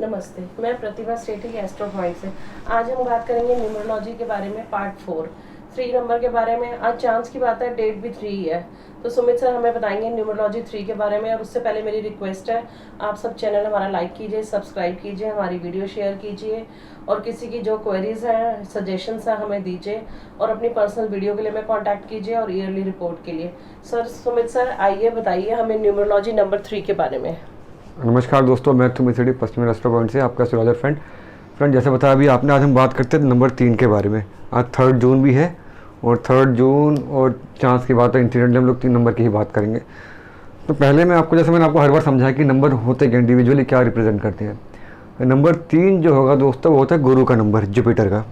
नमस्ते, मैं प्रतिभा सेठी astro point से। आज हम बात करेंगे न्यूमरोलॉजी के बारे में पार्ट 4 3 नंबर के बारे में। आज चांस की बात है, डेट भी 3 है। तो सुमित सर हमें बताएंगे न्यूमरोलॉजी 3 के बारे में। और उससे पहले मेरी रिक्वेस्ट है, आप सब चैनल हमारा लाइक कीजिए, सब्सक्राइब कीजिए, हमारी वीडियो शेयर कीजिए और किसी की जो क्वेरीज हैं, सजेशंस हैं हमें दीजिए और अपनी पर्सनल वीडियो के लिए हमें कॉन्टैक्ट कीजिए और ईयरली रिपोर्ट के लिए। सर सुमित सर आइए बताइए हमें न्यूमरोलॉजी नंबर 3 के बारे में। नमस्कार दोस्तों, मैं सुमित सेठी पश्चिमी एस्ट्रो पॉइंट से आपका एस्ट्रोलॉजर फ्रेंड जैसे बताया अभी आपने, आज हम बात करते हैं नंबर 3 के बारे में। आज 3 जून भी है और 3 जून और चांस की बात है, इंसिडेंटली हम लोग 3 नंबर की ही बात करेंगे। तो पहले मैं आपको, जैसे मैंने आपको हर बार समझाया कि नंबर होते क्या, इंडिविजुअली क्या रिप्रेजेंट करते हैं। नंबर 3 जो होगा दोस्तों वो होता है गुरु का नंबर, जुपिटर का।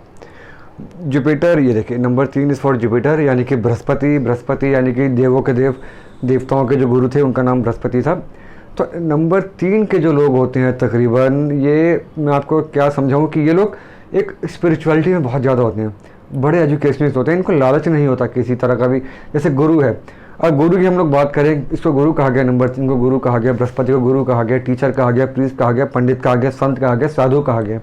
जुपिटर, ये देखिए नंबर 3 इज़ फॉर जुपिटर, यानी कि बृहस्पति यानी कि देवों के देव, देवताओं के जो गुरु थे उनका नाम बृहस्पति था। तो नंबर 3 के जो लोग होते हैं तकरीबन, ये मैं आपको क्या समझाऊं कि ये लोग एक स्पिरिचुअलिटी में बहुत ज़्यादा होते हैं, बड़े एजुकेशनिस्ट होते हैं, इनको लालच नहीं होता किसी तरह का भी। जैसे गुरु है, और गुरु की हम लोग बात करें, इसको गुरु कहा गया, नंबर 3 को गुरु कहा गया, बृहस्पति को गुरु कहा गया, टीचर कहा गया, प्रीस्ट कहा गया, पंडित कहा गया, संत कहा गया, साधु कहा गया।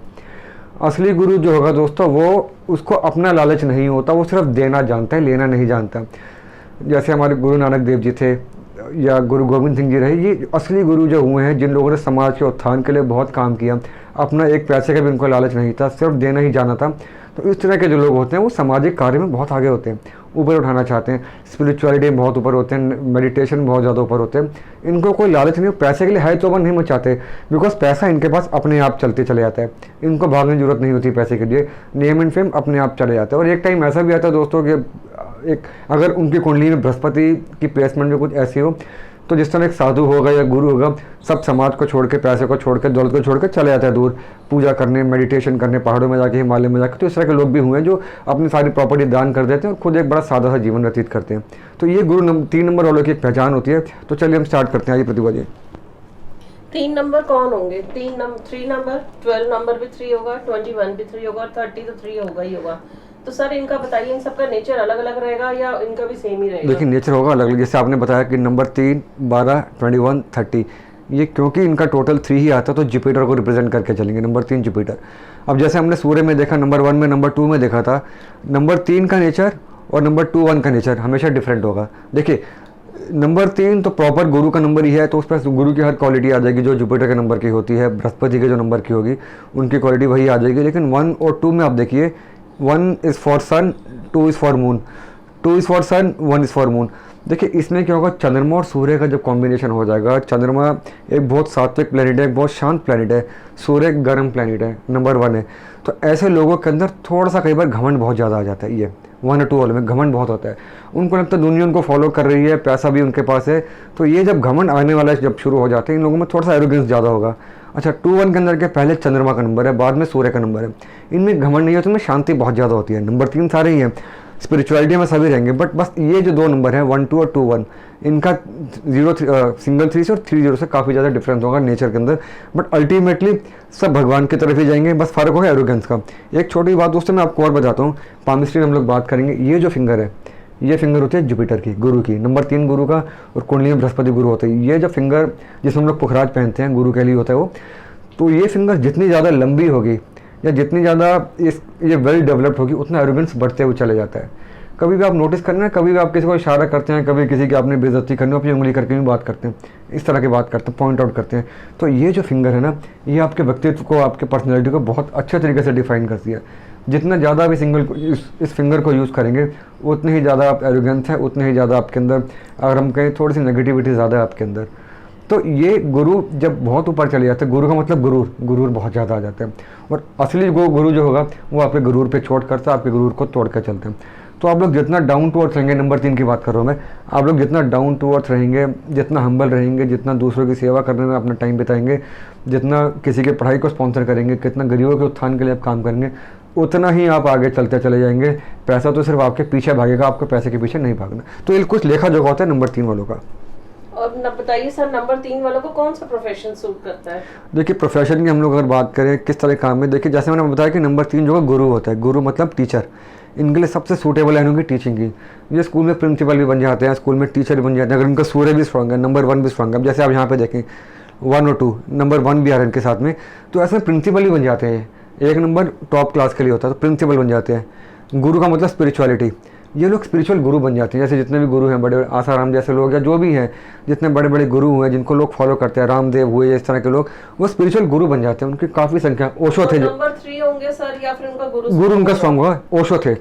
असली गुरु जो होगा दोस्तों, वो उसको अपना लालच नहीं होता, वो सिर्फ देना जानता है, लेना नहीं जानता। जैसे हमारे गुरु नानक देव जी थे या गुरु गोविंद सिंह जी रहे, ये असली गुरु जो हुए हैं, जिन लोगों ने समाज के उत्थान के लिए बहुत काम किया, अपना एक पैसे का भी उनको लालच नहीं था, सिर्फ देना ही जाना था। तो इस तरह के जो लोग होते हैं वो सामाजिक कार्य में बहुत आगे होते हैं, ऊपर उठाना चाहते हैं, स्पिरिचुअलिटी में बहुत ऊपर होते हैं, मेडिटेशन में बहुत ज़्यादा ऊपर होते हैं। इनको कोई लालच नहीं, पैसे के लिए है तो वो नहीं मचाते, बिकॉज पैसा इनके पास अपने आप चलते चले जाता है, इनको भागने की जरूरत नहीं होती पैसे के लिए, नेम एंड फेम अपने आप चले जाता है। और एक टाइम ऐसा भी आता है दोस्तों कि एक अगर उनकी कुंडली में बृहस्पति की प्लेसमेंट में कुछ ऐसी हो, तो जिस तरह एक साधु होगा या गुरु होगा, सब समाज को छोड़ के, पैसे को छोड़ के, दौलत को छोड़ के चले जाता है दूर, पूजा करने, मेडिटेशन करने, पहाड़ों में जाके, हिमालय में जाके। तो इस तरह के लोग भी हुए हैं जो अपनी सारी प्रॉपर्टी दान कर देते हैं और खुद एक बड़ा सादा सा जीवन व्यतीत करते हैं। तो ये गुरु 3 नंबर वालों की एक पहचान होती है। तो चलिए हम स्टार्ट करते हैं। आइए प्रतिभा जी, 3 नंबर कौन होंगे? 3 नंबर 12 नंबर भी 3 होगा, 21 भी 3 होगा और 30 तो 3 होगा ही होगा। तो सर इनका बताइए, इन सबका नेचर अलग अलग रहेगा या इनका भी सेम ही रहेगा? देखिए नेचर होगा अलग अलग। जैसे आपने बताया कि नंबर 3, 12, 21, 30, ये क्योंकि इनका टोटल 3 ही आता है तो जुपिटर को रिप्रेजेंट करके चलेंगे। Number 3 Jupiter. अब जैसे हमने सूर्य में देखा, नंबर 1 में, नंबर 2 में देखा था, नंबर 3 का नेचर और नंबर 2, 1 का नेचर हमेशा डिफरेंट होगा। देखिए नंबर 3 तो प्रॉपर गुरु का नंबर ही है, तो उस पर गुरु की हर क्वालिटी आ जाएगी जो जुपिटर के नंबर की होती है, बृहस्पति के जो नंबर की होगी उनकी क्वालिटी वही आ जाएगी। लेकिन 1 और 2 में आप देखिए, 1 is for sun, 2 is for moon, 2 is for sun, 1 is for moon. देखिए इसमें क्या होगा, चंद्रमा और सूर्य का जब कॉम्बिनेशन हो जाएगा, चंद्रमा एक बहुत सात्विक प्लैनेट है, एक बहुत शांत प्लैनेट है, सूर्य एक गर्म प्लैनेट है, नंबर 1 है। तो ऐसे लोगों के अंदर थोड़ा सा कई बार घमंड बहुत ज़्यादा आ जाता है। ये 1 और 2 वाले में घमंड बहुत होता है, उनको लगता है दुनिया उनको फॉलो कर रही है, पैसा भी उनके पास है। तो ये जब घमंड आने वाला जब शुरू हो जाते हैं, इन लोगों में थोड़ा सा एरोगेंस ज़्यादा होगा। अच्छा, 2, 1 के अंदर के पहले चंद्रमा का नंबर है, बाद में सूर्य का नंबर है, इनमें घमंड नहीं होता, इनमें शांति बहुत ज़्यादा होती है। नंबर 3 सारे ही हैं, स्पिरिचुअलिटी में सभी रहेंगे, बट बस ये जो 2 नंबर हैं 1, 2 और 2, 1, इनका 3 से और 3 0 से काफ़ी ज़्यादा डिफरेंस होगा नेचर के अंदर। बट अल्टीमेटली सब भगवान की तरफ ही जाएंगे, बस फ़र्क होगा एरोगेंस का। एक छोटी बात दोस्तों मैं आपको और बताता हूँ, पामिस्ट्री हम लोग बात करेंगे। ये जो फिंगर है, ये फिंगर होती है जुपिटर की, गुरु की, नंबर 3 गुरु का, और कुंडली में बृहस्पति गुरु होता है। ये जो फिंगर जिसमें हम लोग पुखराज पहनते हैं, गुरु के लिए होता है वो, तो ये फिंगर जितनी ज़्यादा लंबी होगी या जितनी ज़्यादा ये वेल डेवलप्ड होगी, उतना एरोगेंस बढ़ते हुए चले जाता है। कभी भी आप नोटिस करना, कभी भी आप किसी को इशारा करते हैं, कभी किसी की आपने बेइज्जती करनी हो, अपनी उंगली करके भी बात करते हैं, इस तरह की बात करते हैं, पॉइंट आउट करते हैं। तो ये जो फिंगर है ना, ये आपके व्यक्तित्व को, आपके पर्सनैलिटी को बहुत अच्छे तरीके से डिफाइन करती है। जितना ज़्यादा भी इस फिंगर को यूज़ करेंगे, उतने ही ज़्यादा आप एरोगेंस है, उतने ही ज़्यादा आपके अंदर, अगर हम कहें थोड़ी सी नेगेटिविटी ज़्यादा है आपके अंदर। तो ये गुरु जब बहुत ऊपर चले जाते हैं, गुरु का मतलब गुरूर बहुत ज़्यादा आ जाता है, और असली गुरु जो होगा वो आपके गुरूर पे चोट करता है, आपके गुरूर को तोड़ कर चलते हैं। तो आप लोग जितना डाउन टू अर्थ रहेंगे, नंबर 3 की बात कर रहा हूँ मैं, आप लोग जितना डाउन टू अर्थ रहेंगे, जितना हम्बल रहेंगे, जितना दूसरों की सेवा करने में अपना टाइम बिताएंगे, जितना किसी की पढ़ाई को स्पॉन्सर करेंगे, कितना गरीबों के उत्थान के लिए आप काम करेंगे, उतना ही आप आगे चलते चले जाएंगे। पैसा तो सिर्फ आपके पीछे भागेगा, आपको पैसे के पीछे नहीं भागना। तो ये कुछ लेखा जोखा होता है नंबर 3 वालों का। और बताइए सर, नंबर 3 वालों को कौन सा प्रोफेशन सूट करता है? देखिए प्रोफेशन की हम लोग अगर बात करें किस तरह काम में, देखिए जैसे मैंने बताया कि नंबर 3 जो है गुरु होता है, गुरु मतलब टीचर, इनके लिए सबसे सूटेबल लाइन होगी टीचिंग की। ये स्कूल में प्रिंसिपल भी बन जाते हैं, स्कूल में टीचर भी बन जाते हैं, अगर इनका सूर्य भी स्ट्रॉन्ग है, नंबर 1 भी स्ट्रॉन्ग है। अब जैसे आप यहाँ पे देखें, 1 और 2, नंबर 1 भी आ रहा है इनके साथ में, तो ऐसे प्रिंसिपल ही बन जाते हैं। एक नंबर टॉप क्लास के लिए होता है तो प्रिंसिपल बन जाते हैं। गुरु का मतलब स्पिरिचुअलिटी, ये लोग स्पिरिचुअल गुरु बन जाते हैं। जैसे जितने भी गुरु हैं बड़े आसाराम जैसे लोग या जो भी हैं, जितने बड़े बड़े गुरु हुए जिनको लोग फॉलो करते हैं, रामदेव हुए, इस तरह के लोग, वो स्पिरिचुअल गुरु बन जाते हैं। उनकी काफ़ी संख्या। ओशो थे, नंबर 3 होंगे सर, या फिर उनका गुरु उनका स्ट्रॉन्ग होगा। ओशो थे।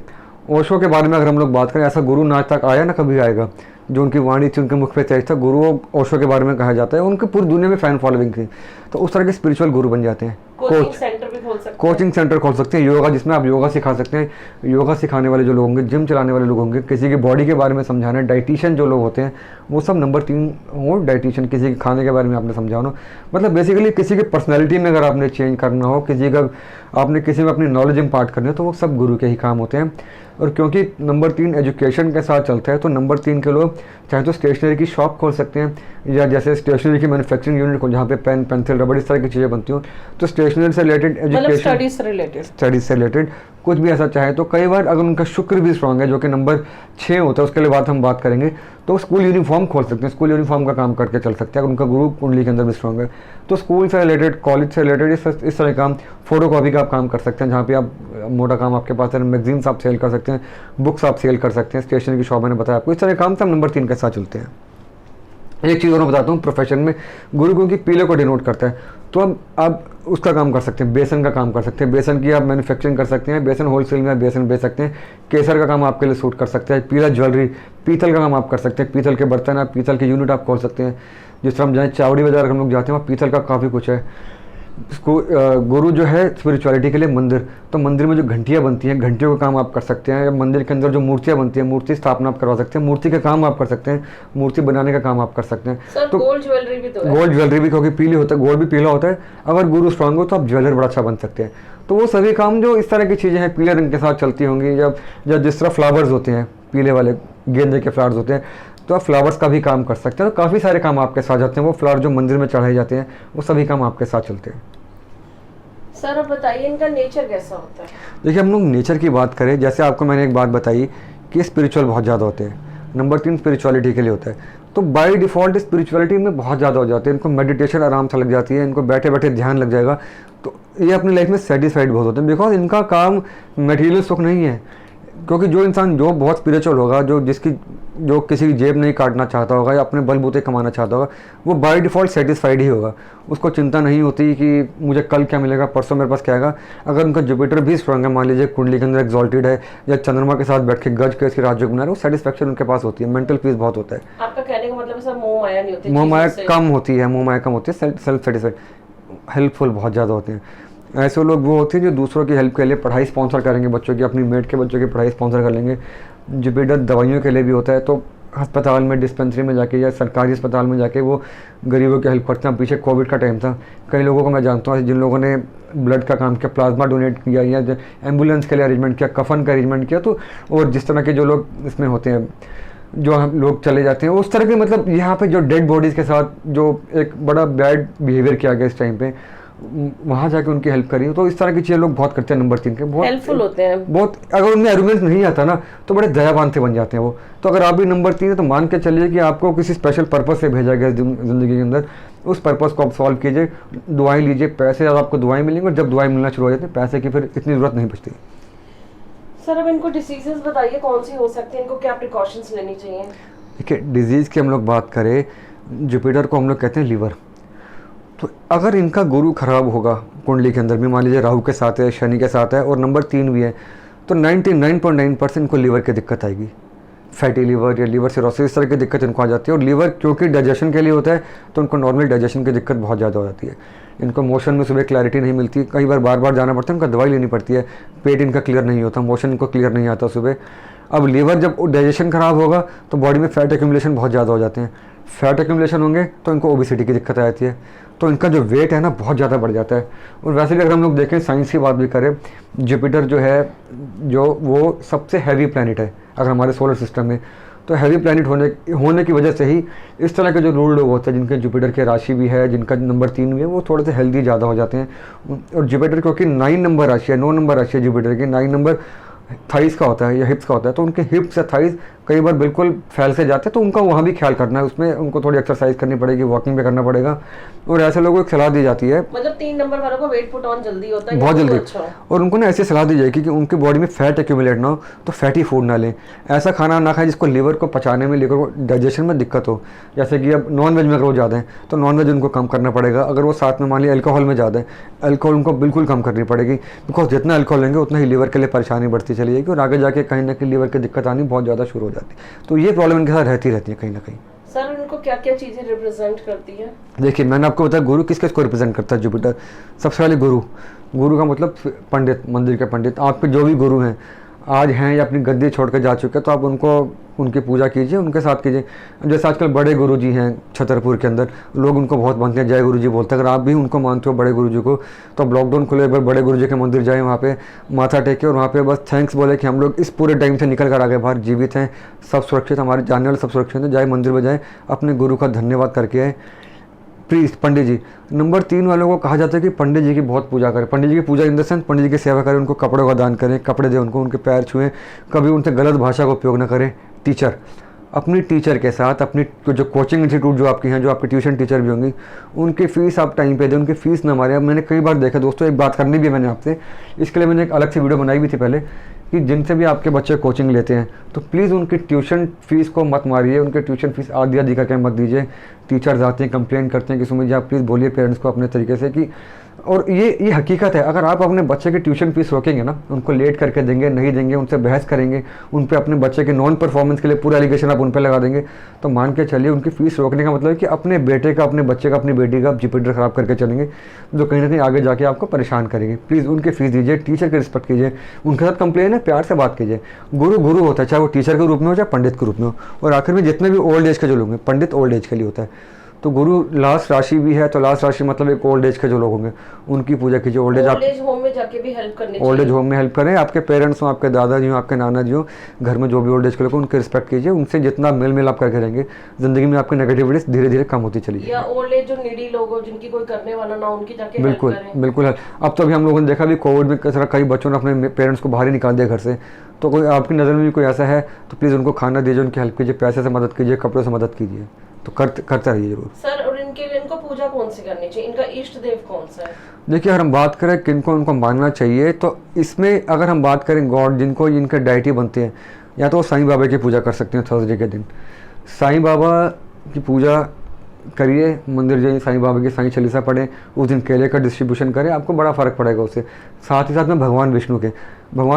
ओशो के बारे में अगर हम लोग बात करें, ऐसा गुरु ना आज तक आया ना कभी आएगा जो उनकी वाणी थी, उनके मुख पे तेज था। गुरु ओशो के बारे में कहा जाता है, उनकी पूरी दुनिया में फैन फॉलोइंग थी। तो उस तरह के स्पिरिचुअल गुरु बन जाते हैं। कोचिंग सेंटर भी खोल सकते हैं। कोचिंग सेंटर खोल सकते हैं, योगा, जिसमें आप योगा सिखा सकते हैं। योगा सिखाने वाले जो लोग होंगे, जिम चलाने वाले लोग होंगे, किसी की बॉडी के बारे में समझाना, डाइटिशियन जो लोग होते हैं वो सब नंबर 3 हो। डाइटिशियन, किसी के खाने के बारे में आपने समझाना, मतलब बेसिकली किसी की पर्सनैलिटी में अगर आपने चेंज करना हो, किसी का आपने किसी में अपनी नॉलेज इम्पार्ट करनी हो, तो वो सब गुरु के ही काम होते हैं। और क्योंकि नंबर 3 एजुकेशन के साथ चलता है, तो नंबर 3 के लोग चाहे तो स्टेशनरी की शॉप खोल सकते हैं, या जैसे स्टेशनरी की मैन्युफैक्चरिंग यूनिट को, जहाँ पे पेन, पेंसिल, रबड़, इस तरह की चीज़ें बनती हो, तो स्टेशनरी से रिलेटेड, एजुकेशन, स्टडीज से रिलेटेड कुछ भी ऐसा चाहे तो। कई बार अगर उनका शुक्र भी स्ट्रॉन्ग है, जो कि नंबर 6 होता है, उसके लिए बात हम बात करेंगे, तो स्कूल यूनिफॉर्म खोल सकते हैं, स्कूल यूनिफॉर्म का काम करके चल सकते हैं। अगर उनका गुरु कुंडली के अंदर भी स्ट्रॉन्ग है, तो स्कूल से रिलेटेड, कॉलेज से रिलेटेड इस तरह काम, फोटो कॉपी का आप काम कर सकते हैं, जहाँ पे आप मोटा काम आपके पास है, मैगजीन्स आप सेल कर सकते हैं, बुक्स आप सेल कर सकते हैं, स्टेशनरी की शॉप मैंने बताया आपको। इस तरह काम सब नंबर 3 के साथ चलते हैं। एक चीज़ और मैं बताता हूँ, प्रोफेशन में गुरु क्योंकि पीले को डिनोट करता है, तो अब आप उसका काम कर सकते हैं, बेसन का काम कर सकते हैं। बेसन की आप मैन्युफैक्चरिंग कर सकते हैं, बेसन होलसेल में बेसन बेच सकते हैं। केसर का काम आपके लिए सूट कर सकता है। पीला ज्वेलरी, पीतल का काम आप कर सकते हैं, पीतल के बर्तन, आप पीतल के यूनिट आप खोल सकते हैं। जिस तरह हम जाएँ चावड़ी बाजार हम लोग जाते हैं, वहाँ पीतल का काफ़ी कुछ है। गुरु जो है स्पिरिचुअलिटी के लिए मंदिर, तो मंदिर में जो घंटियाँ बनती हैं, घंटियों का काम आप कर सकते हैं। या मंदिर के अंदर जो मूर्तियाँ बनती हैं, मूर्ति स्थापना आप करवा सकते हैं, मूर्ति का काम आप कर सकते हैं, मूर्ति बनाने का काम आप कर सकते हैं। सर, तो गोल्ड ज्वेलरी भी तो है। गोल्ड ज्वेलरी भी, क्योंकि पीली होता है, गोल्ड भी पीला होता है। अगर गुरु स्ट्रांग हो तो आप ज्वेलर बड़ा अच्छा बन सकते हैं। तो वो सभी काम जो इस तरह की चीज़ें हैं पीले रंग के साथ चलती होंगी। जब जिस तरह फ्लावर्स होते हैं, पीले वाले गेंदे के फ्लावर्स होते हैं, तो आप फ्लावर्स का भी काम कर सकते हैं। तो काफ़ी सारे काम आपके साथ जाते हैं। वो फ्लावर जो मंदिर में चढ़ाए जाते हैं, वो सभी काम आपके साथ चलते हैं। सर अब बताइए इनका नेचर कैसा होता है? देखिए, हम लोग नेचर की बात करें, जैसे आपको मैंने एक बात बताई कि स्पिरिचुअल बहुत ज़्यादा होते हैं। नंबर 3 स्पिरिचुअलिटी के लिए होता है, तो बाय डिफ़ॉल्ट स्पिरिचुअलिटी में बहुत ज़्यादा हो जाते हैं। इनको मेडिटेशन आराम से लग जाती है, इनको बैठे बैठे ध्यान लग जाएगा, तो ये अपनी लाइफ में सेटिस्फाइड बहुत होते हैं। बिकॉज इनका काम मटेरियल सुख नहीं है। क्योंकि जो इंसान जो बहुत स्पिरिचुअल होगा, जो किसी की जेब नहीं काटना चाहता होगा या अपने बलबूते कमाना चाहता होगा, वो बाय डिफ़ॉल्ट सेटिस्फाइड ही होगा। उसको चिंता नहीं होती कि मुझे कल क्या मिलेगा, परसों मेरे पास क्या आएगा। अगर उनका जुपिटर भी स्ट्रॉन्ग है, मान लीजिए कुंडली के अंदर एक्सॉल्टेड है, या चंद्रमा के साथ बैठ के गज के इसकी राजयोग बना रहे, वो सेटिस्फैक्शन उनके पास होती है, मेंटल पीस बहुत होता है। आपका कहने का मतलब सर मोह माया नहीं होती? मोह माया कम होती है, मोह माया कम होती है, सेल्फ सेटिस्फाइड, हेल्पफुल बहुत ज़्यादा होते हैं। ऐसे लोग वो होते हैं जो दूसरों की हेल्प के लिए पढ़ाई स्पॉन्सर करेंगे, बच्चों की, अपनी मेट के बच्चों की पढ़ाई स्पॉन्सर कर लेंगे। जुपिटर दवाइयों के लिए भी होता है, तो अस्पताल में, डिस्पेंसरी में जाके या सरकारी अस्पताल में जाके वो गरीबों की हेल्प करते हैं। पीछे कोविड का टाइम था, कई लोगों को मैं जानता हूँ जिन लोगों ने ब्लड का काम किया, प्लाज्मा डोनेट किया, या एम्बुलेंस के लिए अरेंजमेंट किया, कफन का अरेंजमेंट किया। तो और जिस तरह के जो लोग इसमें होते हैं, जो हम लोग चले जाते हैं, उस तरह के, मतलब यहाँ पे जो डेड बॉडीज़ के साथ जो एक बड़ा बैड बिहेवियर किया गया इस टाइम पे, वहाँ जाके उनकी हेल्प करी। तो इस तरह की चीज़ें लोग बहुत करते हैं नंबर 3 के, बहुत हेल्पफुल होते हैं बहुत। अगर उनमें एरोगेंस नहीं आता ना, तो बड़े दयावान से बन जाते हैं वो। तो अगर आप भी नंबर 3 है, तो मान के चलिए कि आपको किसी स्पेशल पर्पस से भेजा गया ज़िंदगी के अंदर, उस पर्पस को आप सॉल्व कीजिए, दुआएं लीजिए। पैसे ज़्यादा आपको दुआएं मिलेंगी, और जब दुआएं मिलना शुरू हो जाती है, पैसे की फिर इतनी ज़रूरत नहीं बचती। सर अब इनको डिसीजेस बताइए कौन सी हो सकती है, इनको क्या प्रिकॉशंस लेनी चाहिए? देखिए, डिजीज़ की हम लोग बात करें, जुपिटर को हम लोग कहते हैं लीवर। तो अगर इनका गुरु खराब होगा कुंडली के अंदर भी, मान लीजिए राहु के साथ है, शनि के साथ है, और नंबर 3 भी है, तो 99.9% इनको लीवर की दिक्कत आएगी। फैटी लीवर या लीवर सिरोसिस, इस तरह की दिक्कत इनको आ जाती है। और लीवर क्योंकि डाइजेशन के लिए होता है, तो उनको नॉर्मल डाइजेशन की दिक्कत बहुत ज़्यादा हो जाती है। इनको मोशन में सुबह क्लैरिटी नहीं मिलती, कई बार बार जाना पड़ता है, उनका दवाई लेनी पड़ती है, पेट इनका क्लियर नहीं होता, मोशन इनको क्लियर नहीं आता सुबह। अब लीवर जब डाइजेशन ख़राब होगा, तो बॉडी में फैट एक्यूमुलेशन बहुत ज़्यादा हो जाते हैं। फैट एक्यूमुलेशन होंगे तो इनको ओबेसिटी की दिक्कत आ जाती है, तो इनका जो वेट है ना बहुत ज़्यादा बढ़ जाता है। और वैसे भी अगर हम लोग देखें, साइंस की बात भी करें, जुपिटर जो है, जो वो सबसे हैवी प्लैनेट है अगर हमारे सोलर सिस्टम में। तो हैवी प्लैनेट होने की वजह से ही इस तरह के जो रूल लोग होते हैं, जिनके जुपिटर की राशि भी है, जिनका नंबर 3 भी है, वो थोड़े से हेल्दी ज़्यादा हो जाते हैं। और जुपिटर क्योंकि 9 नंबर राशि है, 9 नंबर राशि है जुपिटर की, 9 नंबर थाइस का होता है या हिप्स का होता है, तो उनके हिप्स या थाइस कई बार बिल्कुल फैल से जाते हैं, तो उनका वहाँ भी ख्याल करना है, उसमें उनको थोड़ी एक्सरसाइज करनी पड़ेगी, वॉकिंग पे करना पड़ेगा। और ऐसे लोगों को एक सलाह दी जाती है, मतलब 3 नंबर वालों को वेट पुट ऑन जल्दी होता है, बहुत या जल्दी, अच्छा हो? और उनको ना ऐसी सलाह दी जाएगी कि उनकी बॉडी में फैट एक्यूमुलेट ना हो, तो फैटी फूड ना लें, ऐसा खाना ना खाएं जिसको लीवर को पचाने में, लीवर को डाइजेशन में दिक्कत हो। जैसे कि अब नॉन वेज में अगर वो ज़्यादा है तो नॉन वेज उनको कम करना पड़ेगा। अगर वो साथ में मान लिया अल्कोहल में ज़्यादा है, अल्कोहल उनको बिल्कुल कम करनी पड़ेगी, बिकॉज जितना अल्कोहल लेंगे उतना ही लीवर के लिए परेशानी बढ़ती चली जाएगी और आगे जाके कहीं ना कहीं लीवर की दिक्कत आनी बहुत ज़्यादा शुरू हो जाती है। तो ये प्रॉब्लम इनके साथ रहती है कहीं ना कहीं। सर उनको क्या क्या चीज़ें रिप्रेजेंट करती है? देखिए, मैंने आपको बताया गुरु किस किस को रिप्रेजेंट करता है जुपिटर। सबसे पहले गुरु, गुरु का मतलब पंडित, मंदिर के पंडित। आपके जो भी गुरु हैं आज हैं या अपनी गद्दी छोड़ कर जा चुके हैं, तो आप उनको उनकी पूजा कीजिए, उनके साथ कीजिए। जैसे आजकल बड़े गुरु जी हैं छतरपुर के अंदर, लोग उनको बहुत मानते हैं, जय गुरु जी बोलते हैं। अगर आप भी उनको मानते हो बड़े गुरु जी को, तो आप लॉकडाउन खुले एक बार बड़े गुरु जी के मंदिर जाएँ, वहाँ पे माथा टेके और वहाँ पे बस थैंक्स बोले कि हम लोग इस पूरे टाइम से निकल कर आगे बाहर जीवित हैं, सब सुरक्षित, हमारे जानने वाले सब सुरक्षित हैं। जाए मंदिर में जाए, अपने गुरु का धन्यवाद करके आए। प्रीस्ट, पंडित जी। नंबर 3 वालों को कहा जाता है कि पंडित जी की बहुत पूजा करें। पंडित जी की पूजा इन द सेंस पंडित जी की सेवा करें, उनको कपड़ों का दान करें, कपड़े दें उनको, उनके पैर छुएं, कभी उनसे गलत भाषा का उपयोग न करें। टीचर, अपनी टीचर के साथ अपनी जो कोचिंग इंस्टीट्यूट जो आपकी हैं, जो आपके ट्यूशन टीचर भी होंगी, उनकी फ़ीस आप टाइम पे दें, उनकी फ़ीस ना मारें। अब मैंने कई बार देखा दोस्तों, एक बात करनी भी है मैंने आपसे, इसके लिए मैंने एक अलग से वीडियो बनाई भी थी पहले, कि जिनसे भी आपके बच्चे कोचिंग लेते हैं तो प्लीज़ उनकी ट्यूशन फ़ीस को मत मारिए, उनके ट्यूशन फ़ीस आधी आधी करके मत दीजिए। टीचर्स आते हैं, कंप्लेन करते हैं कि सुमित जी आप प्लीज़ बोलिए पेरेंट्स को अपने तरीके से कि, और ये हकीकत है, अगर आप अपने बच्चे की ट्यूशन फीस रोकेंगे ना, उनको लेट करके देंगे, नहीं देंगे, उनसे बहस करेंगे, उन पे अपने बच्चे के नॉन परफॉर्मेंस के लिए पूरा एलिगेशन आप उन पे लगा देंगे, तो मान के चलिए उनकी फ़ीस रोकने का मतलब है कि अपने बेटे का, अपने बच्चे का, अपनी बेटी का आप जुपिटर ख़राब करके चलेंगे, जो कहीं ना कहीं आगे जाके आपको परेशान करेंगे। प्लीज़ उनकी फ़ीस दीजिए, टीचर की रिस्पेक्ट कीजिए, उनके साथ कंप्लेन है प्यार से बात कीजिए। गुरु गुरु होता है, चाहे वो टीचर के रूप में हो चाहे पंडित के रूप में हो। और आखिर में जितने भी ओल्ड एज के जो लोग हैं, पंडित ओल्ड एज के लिए होता है, तो गुरु लास्ट राशि भी है, तो लास्ट राशि मतलब एक ओल्ड एज के जो लोग होंगे उनकी पूजा कीजिए। ओल्ड एज होम में जाके भी हेल्प करनी चाहिए। ओल्ड एज होम में हेल्प करें, आपके पेरेंट्स हो, आपके दादाजी हो, आपके नाना जी हो, घर में जो भी ओल्ड एज के लोग, उनके रिस्पेक्ट कीजिए, उनसे जितना मेल मिल आप करके रहेंगे, जिंदगी में आपकी नेगेटिविटीज धीरे धीरे कम होती चली जाएगी। या ओल्ड एज जो नीडी लोग हो, जिनकी कोई करने वाला ना, उनकी जाके बिल्कुल हेल्प करें। बिल्कुल। अब तो अभी हम लोगों ने देखा भी कोविड में किस तरह कई बच्चों ने अपने पेरेंट्स को बाहर ही निकाल दिया घर से, तो कोई आपकी नज़र में भी कोई ऐसा है तो प्लीज़ उनको खाना दीजिए, उनकी हेल्प कीजिए, पैसे से मदद कीजिए, कपड़ों से मदद कीजिए, तो करते रहिए जरूर। सर और इनके लिए इनको पूजा कौन सी करनी चाहिए, इनका इष्ट देव कौन सा है? देखिए, अगर हम बात करें किनको उनको मानना चाहिए, तो इसमें अगर हम बात करें गॉड जिनको इनके डाइटी बनते हैं, या तो साईं बाबा की पूजा कर सकते हैं थर्सडे के दिन। साईं बाबा की पूजा करिए, मंदिर जाइए, साईं बाबा की साईं चालीसा पढ़ें, उस दिन केले का डिस्ट्रीब्यूशन करें, आपको बड़ा फ़र्क पड़ेगा उससे। साथ ही साथ में भगवान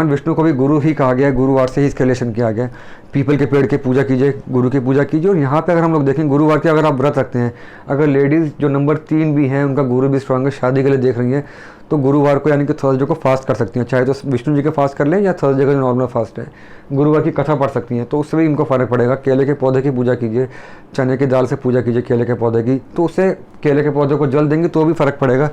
विष्णु को भी गुरु ही कहा गया है, गुरुवार से ही इसका रिलेशन किया गया है। पीपल के पेड़ की पूजा कीजिए, गुरु की पूजा कीजिए। और यहाँ पे अगर हम लोग देखें गुरुवार के, अगर आप व्रत रखते हैं, अगर लेडीज़ जो नंबर 3 भी हैं, उनका गुरु भी स्ट्रांग है, शादी के लिए देख रही हैं, तो गुरुवार को यानी कि थर्सडे को फास्ट कर सकती हैं, चाहे तो विष्णु जी का फास्ट कर लें या थर्सडे का जो नॉर्मल फास्ट है, गुरुवार की कथा पढ़ सकती हैं, तो उससे भी इनको फ़र्क पड़ेगा। केले के पौधे की पूजा कीजिए, चने की दाल से पूजा कीजिए केले के पौधे की, तो उससे केले के पौधे को जल देंगे तो भी फ़र्क पड़ेगा।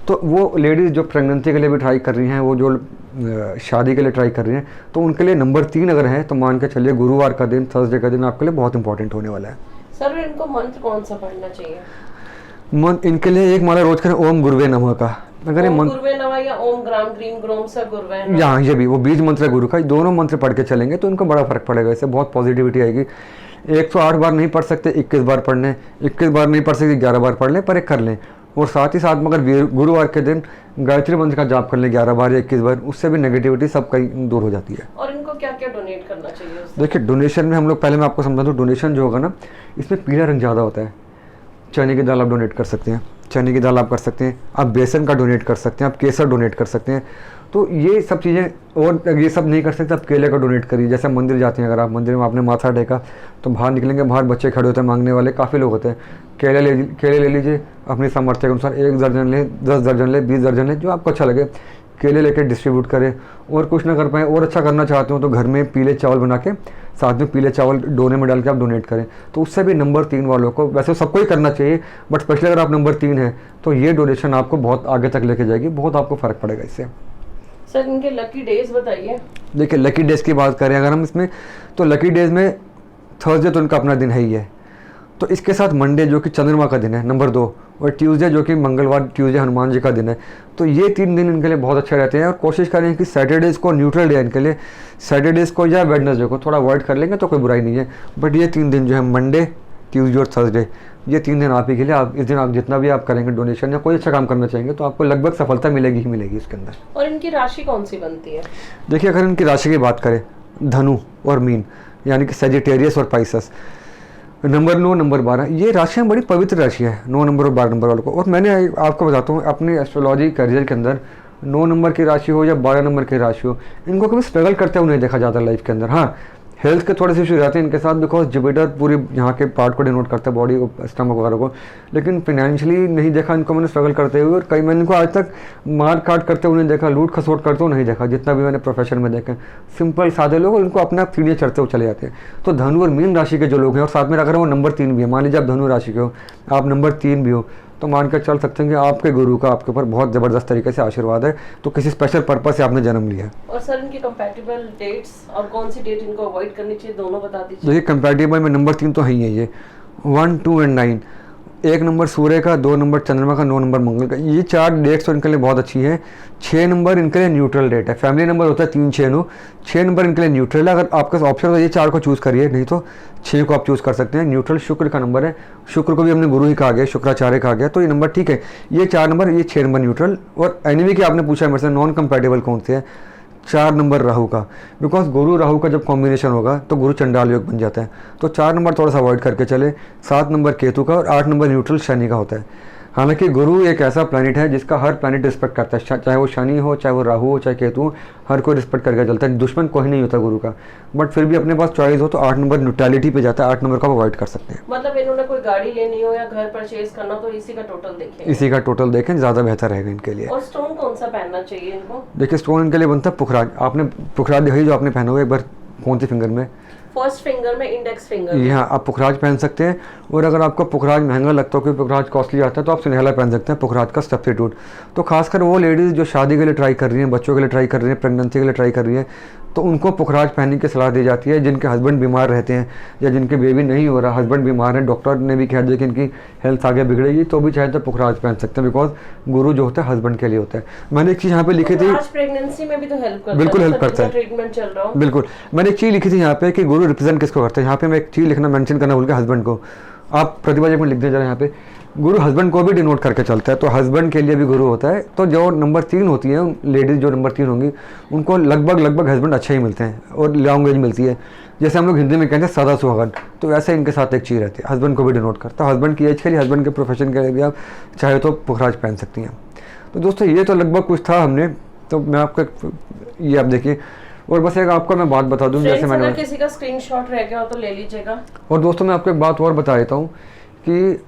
तो वो लेडीज़ जो प्रेगनेंसी के लिए भी ट्राई कर रही हैं, वो जो शादी के लिए ट्राई कर रही हैं, तो उनके लिए नंबर 3 अगर है तो मान के चलिए गुरुवार का दिन, थर्सडे का दिन आपके लिए बहुत इंपॉर्टेंट होने वाला है। सर इनको मंत्र कौन सा पढ़ना चाहिए? इनके लिए एक माला रोज करें ओम गुरुवे नमः का। अगर ये मंत्र गुरुवे नमः या ओम ग्राम ग्रीम ग्रोम स गुरुवे, यहाँ ये भी वो बीज मंत्र है गुरु का, दोनों मंत्र पढ़ के चलेंगे तो इनको बड़ा फर्क पड़ेगा, इससे बहुत पॉजिटिविटी आएगी। 108 बार नहीं पढ़ सकते, 21 बार पढ़ लें, 21 बार नहीं पढ़ सकते 11 बार पढ़ लें, पर एक कर लें। और साथ ही साथ में अगर गुरुवार के दिन गायत्री मंत्र का जाप कर लें 11 बार या 21 बार, उससे भी नेगेटिविटी सब कहीं दूर हो जाती है। और इनको क्या क्या डोनेट करना चाहिए? देखिए, डोनेशन में हम लोग पहले मैं आपको समझा दूँ, डोनेशन जो होगा ना, इसमें पीला रंग ज़्यादा होता है। चने की दाल आप डोनेट कर सकते हैं, चने की दाल आप कर सकते हैं, आप बेसन का डोनेट कर सकते हैं, आप केसर डोनेट कर सकते हैं, तो ये सब चीज़ें। और ये सब नहीं कर सकते आप केले का डोनेट करिए। जैसे मंदिर जाते हैं, अगर आप मंदिर में आपने माथा टेका तो बाहर निकलेंगे, बाहर बच्चे खड़े होते हैं मांगने वाले, काफ़ी लोग होते हैं, केले ले लीजिए अपनी सामर्थ्य के अनुसार, 1 दर्जन लें, 10 दर्जन लें, 20 दर्जन लें, जो आपको अच्छा लगे, केले लेकर डिस्ट्रीब्यूट करें। और कुछ ना कर पाए और अच्छा करना चाहते हो तो घर में पीले चावल बना के, साथ में पीले चावल डोने में डाल के आप डोनेट करें, तो उससे भी नंबर 3 वालों को, वैसे सबको ही करना चाहिए, बट स्पेशली अगर आप नंबर 3 हैं तो ये डोनेशन आपको बहुत आगे तक लेके जाएगी, बहुत आपको फ़र्क पड़ेगा इससे। सर इनके लकी डेज बताइए। देखिए, लकी डेज की बात करें अगर हम इसमें, तो लकी डेज में थर्सडे तो इनका अपना दिन है ही है, तो इसके साथ मंडे जो कि चंद्रमा का दिन है नंबर 2, और ट्यूसडे जो कि मंगलवार ट्यूसडे हनुमान जी का दिन है। तो ये 3 दिन इनके लिए बहुत अच्छे रहते हैं। और कोशिश करें कि सैटरडेज़ को न्यूट्रल डे है इनके लिए, सैटरडेज़ को या वेडनेसडे को थोड़ा अवॉइड कर लेंगे तो कोई बुराई नहीं है। बट ये 3 दिन जो है मंडे, ट्यूसडे और थर्सडे, ये 3 दिन आप ही के लिए, आप इस दिन आप जितना भी आप करेंगे डोनेशन या कोई अच्छा काम करना चाहेंगे तो आपको लगभग सफलता मिलेगी ही मिलेगी इसके अंदर। और इनकी राशि कौन सी बनती है? देखिए, अगर इनकी राशि की बात करें, धनु और मीन यानी कि सेजिटेरियस और पाइसेस, नंबर 9 नंबर 12, ये राशियाँ बड़ी पवित्र राशि है 9 नंबर और 12 नंबर वालों को। और मैंने आपको बताता हूँ अपनी एस्ट्रोलॉजी करियर के अंदर 9 नंबर की राशि हो या 12 नंबर की राशि हो, इनको कभी स्ट्रगल करते हुए नहीं देखा जाता लाइफ के अंदर। हाँ, हेल्थ के थोड़े से इशू रहते हैं इनके साथ, बिकॉज जुपिटर पूरी यहाँ के पार्ट को डिनोट करता है, बॉडी को, स्टमक वगैरह को, लेकिन फाइनेंशियली नहीं देखा इनको मैंने स्ट्रगल करते हुए। और कई मैंने इनको आज तक मार काट करते हुए नहीं देखा, लूट खसोट करते हुए नहीं देखा, जितना भी मैंने प्रोफेशन में देखे। सिंपल सादे लोग इनको अपने आप सीढ़ियाँ चढ़ते हुए चले जाते हैं। तो धनु और मीन राशि के जो लोग हैं, और साथ में अगर वो नंबर 3 भी है, मान लीजिए आप धनु राशि के हो, आप नंबर 3 भी हो, तो मान कर चल सकते हैं कि आपके गुरु का आपके ऊपर बहुत ज़बरदस्त तरीके से आशीर्वाद है। तो किसी स्पेशल पर्पस से आपने जन्म लिया है। और सर इनकी कंपैटिबल डेट्स और कौन सी डेट इनको अवॉइड करनी चाहिए, दोनों बता दीजिए। देखिए, कंपैटिबल में नंबर 3 तो है ही है, ये 1, 2 और 9, 1 नंबर सूर्य का, 2 नंबर चंद्रमा का, 9 नंबर मंगल का, ये 4 डेट्स तो इनके लिए बहुत अच्छी है। 6 नंबर इनके लिए न्यूट्रल डेट है, फैमिली नंबर होता है 3, 6, 9, 6 नंबर इनके लिए न्यूट्रल है। अगर आपका ऑप्शन तो ये 4 को चूज़ करिए, नहीं तो 6 को आप चूज़ कर सकते हैं। न्यूट्रल शुक्र का नंबर है, शुक्र को भी हमने गुरु ही कहा गया, शुक्राचार्य कहा गया, तो ये नंबर ठीक है। ये 4 नंबर, ये 6 नंबर न्यूट्रल। और एनिमी की आपने पूछा मेरे से नॉन कंपैटिबल कौन से है, 4 नंबर राहु का, बिकॉज गुरु राहु का जब कॉम्बिनेशन होगा तो गुरु चंडाल योग बन जाता है। तो 4 नंबर थोड़ा सा अवॉइड करके चले। 7 नंबर केतु का और 8 नंबर न्यूट्रल शनि का होता है। हालांकि गुरु एक ऐसा प्लैनेट है जिसका हर प्लैनेट रिस्पेक्ट करता है, चाहे वो शनि हो, चाहे वो राहु हो, चाहे केतु हो, हर कोई रिस्पेक्ट करके चलता है, दुश्मन कोई नहीं होता गुरु का। बट फिर भी अपने पास चॉइस हो तो 8 नंबर न्यूट्रलिटी पे जाता है, 8 नंबर का अवॉइड कर सकते हैं। मतलब इन्होंने कोई गाड़ी लेनी हो या घर परचेज करना तो इसी का टोटल देखें, इसी का टोटल देखें, ज़्यादा बेहतर रहेगा इनके लिए। और स्टोन कौन सा पहनना चाहिए इनको? देखिए, स्टोन इनके लिए बनता है पुखराज। आपने पुखराज दिखाई जो आपने पहना हुआ एक बार, कौन सी फिंगर में? फर्स्ट फिंगर में, इंडेक्स फिंगर में। यहाँ आप पुखराज पहन सकते हैं। और अगर आपको पुखराज महंगा लगता हो, क्योंकि पुखराज कॉस्टली आता है, तो आप सुनहला पहन सकते हैं, पुखराज का सब्स्टिट्यूट। तो खासकर वो लेडीज़ जो शादी के लिए ट्राई कर रही हैं, बच्चों के लिए ट्राई कर रही हैं, प्रेगनेंसी के लिए ट्राई कर रही हैं, तो उनको पुखराज पहनने की सलाह दी जाती है। जिनके हस्बैंड बीमार रहते हैं या जिनके बेबी नहीं हो रहा, हस्बैंड बीमार है, डॉक्टर ने भी कह दिया कि इनकी हेल्थ आगे बिगड़ेगी, तो भी चाहे तो पुखराज पहन सकते हैं, बिकॉज गुरु जो होता है हस्बैंड के लिए होता है। मैंने एक चीज़ यहाँ पे लिखी थी, प्रेगनेंसी में भी तो हेल्प करता है, बिल्कुल हेल्प करता है, ट्रीटमेंट चल रहा हो। बिल्कुल। मैंने एक चीज़ लिखी थी यहाँ पे कि गुरु रिप्रेजेंट किसको करते हैं। यहाँ पे मैं एक चीज़ लिखना मेंशन करना भूल गया, हस्बैंड को। आप प्रतिभा जी में लिख दें जरा, यहाँ पे गुरु हस्बैंड को भी डिनोट करके चलता है, तो हस्बैंड के लिए भी गुरु होता है। तो जो नंबर 3 होती है, लेडीज़ जो नंबर 3 होंगी, उनको लगभग हस्बैंड अच्छे ही मिलते हैं और लॉन्ग एज मिलती है। जैसे हम लोग हिंदी में कहते हैं सदा सुहागन, तो वैसे इनके साथ एक चीज़ रहती है, हस्बैंड को भी डिनोट करता है। हस्बैंड की एज के लिए, हस्बैंड के प्रोफेशन के लिए भी आप चाहे तो पुखराज पहन सकती हैं। तो दोस्तों, ये तो लगभग कुछ था हमने, तो मैं आपका ये आप देखिए। और बस एक आपको मैं बात बता दूं, जैसे मैंने, अगर किसी का स्क्रीनशॉट रह गया हो तो ले लीजिएगा। और दोस्तों, मैं आपको एक बात और बता देता हूँ कि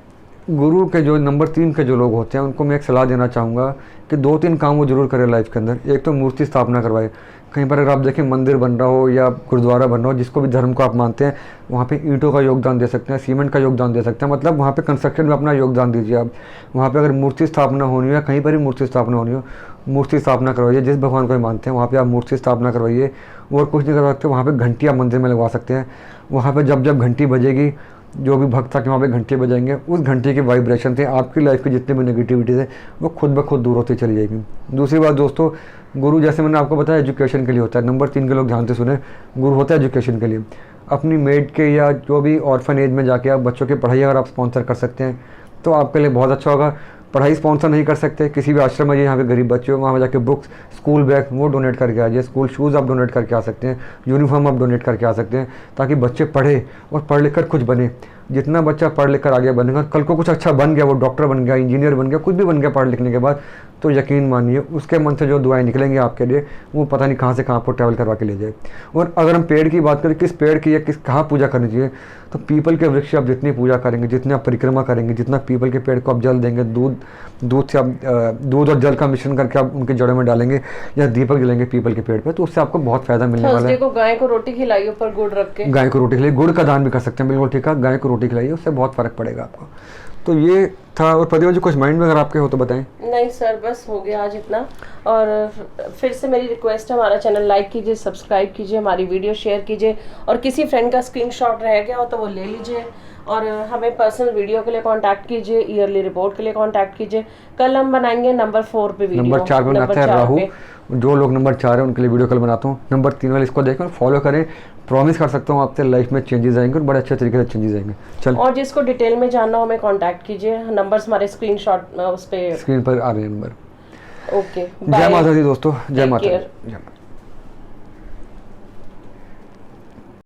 गुरु के जो नंबर 3 के जो लोग होते हैं, उनको मैं एक सलाह देना चाहूँगा कि 2-3 काम वो जरूर करें लाइफ के अंदर। एक तो मूर्ति स्थापना करवाए। कहीं पर अगर आप देखें मंदिर बन रहा हो या गुरुद्वारा बन रहा हो, जिसको भी धर्म को आप मानते हैं, वहाँ पे ईंटों का योगदान दे सकते हैं, सीमेंट का योगदान दे सकते हैं। मतलब वहाँ पे कंस्ट्रक्शन में अपना योगदान दीजिए आप। वहाँ पे अगर मूर्ति स्थापना होनी हो या कहीं पर भी मूर्ति स्थापना होनी हो, मूर्ति स्थापना करवाइए। जिस भगवान को मानते हैं वहाँ पे आप मूर्ति स्थापना करवाइए। और कुछ नहीं कर सकते, वहाँ पे घंटी आप मंदिर में लगवा सकते हैं। वहाँ पे जब जब घंटी बजेगी, जो भी भक्त आके वहाँ पे घंटी बजाएंगे, उस घंटी की वाइब्रेशन से आपकी लाइफ की जितनी भी नेगेटिविटीज़ है वो खुद ब खुद दूर होती चली जाएगी। दूसरी बात दोस्तों, गुरु जैसे मैंने आपको बताया एजुकेशन के लिए होता है। नंबर 3 के लोग ध्यान से सुने, गुरु होता है एजुकेशन के लिए। अपनी मेड के या जो भी ऑर्फन एज में जाके आप बच्चों की पढ़ाई अगर आप स्पॉन्सर कर सकते हैं तो आपके लिए बहुत अच्छा होगा। पढ़ाई स्पॉन्सर नहीं कर सकते, किसी भी आश्रम में यहाँ पे गरीब बच्चे हो, वहाँ पर जाके बुक्स, स्कूल बैग वो डोनेट करके आ जाइए। स्कूल शूज़ आप डोनेट करके आ सकते हैं, यूनिफॉर्म आप डोनेट करके आ सकते हैं, ताकि बच्चे पढ़े और पढ़ लिख कर कुछ बने। जितना बच्चा पढ़ लिख कर आगे बनेगा, कल को कुछ अच्छा बन गया, वो डॉक्टर बन गया, इंजीनियर बन गया, कुछ भी बन गया पढ़ लिखने के बाद, तो यकीन मानिए उसके मन से जो दुआएं निकलेंगी आपके लिए, वो पता नहीं कहाँ से कहाँ आपको ट्रैवल करवा के ले जाए। और अगर हम पेड़ की बात करें, किस पेड़ की या किस कहाँ पूजा करनी चाहिए, तो पीपल के वृक्ष आप जितनी पूजा करेंगे, जितनी आप परिक्रमा करेंगे, जितना पीपल के पेड़ को आप जल देंगे, दूध से आप दूध और जल का मिश्रण करके आप उनके जड़ों में डालेंगे या दीपक जलेंगे पीपल के पेड़ पे, तो उससे आपको बहुत फायदा मिलने वाला है। को गाय को रोटी खिलाइए ऊपर गुड़ रख के, गाय को रोटी खिलाइए, गुड़ का दान भी कर सकते हैं, बिल्कुल ठीक है। गाय को रोटी खिलाइए, उससे बहुत फर्क पड़ेगा आपको। तो ये था। और प्रतिभा जी कुछ माइंड में अगर आपके हो तो बताएं। नहीं सर, बस हो गया आज इतना। और फिर से मेरी रिक्वेस्ट है, हमारा चैनल लाइक कीजिए, सब्सक्राइब कीजिए, हमारी वीडियो शेयर कीजिए, और किसी फ्रेंड का स्क्रीनशॉट रह गया हो तो वो ले लीजिए। और हमें पर्सनल वीडियो के लिए कांटेक्ट कीजिए, ईयरली रिपोर्ट के लिए कांटेक्ट कीजिए। कल हम बनाएंगे नंबर 4 पे वीडियो। नंबर 4 पे बनाते हैं राहु। जो लोग नंबर 4 है उनके लिए वीडियो कल बनाता हूँ। नंबर 3 वाले इसको देखें और फॉलो करें। प्रॉमिस कर सकता हूँ आपके लाइफ में चेंजेस आएंगे और बड़े अच्छे तरीके से चेंजेस आएंगे। चल, और जिसको डिटेल में जानना हो हमें कांटेक्ट कीजिए। नंबर्स हमारे स्क्रीनशॉट उस पे स्क्रीन पर आ रहे हैं नंबर। ओके, जय माता दी दोस्तों, जय Take माता care. दी, जय माता।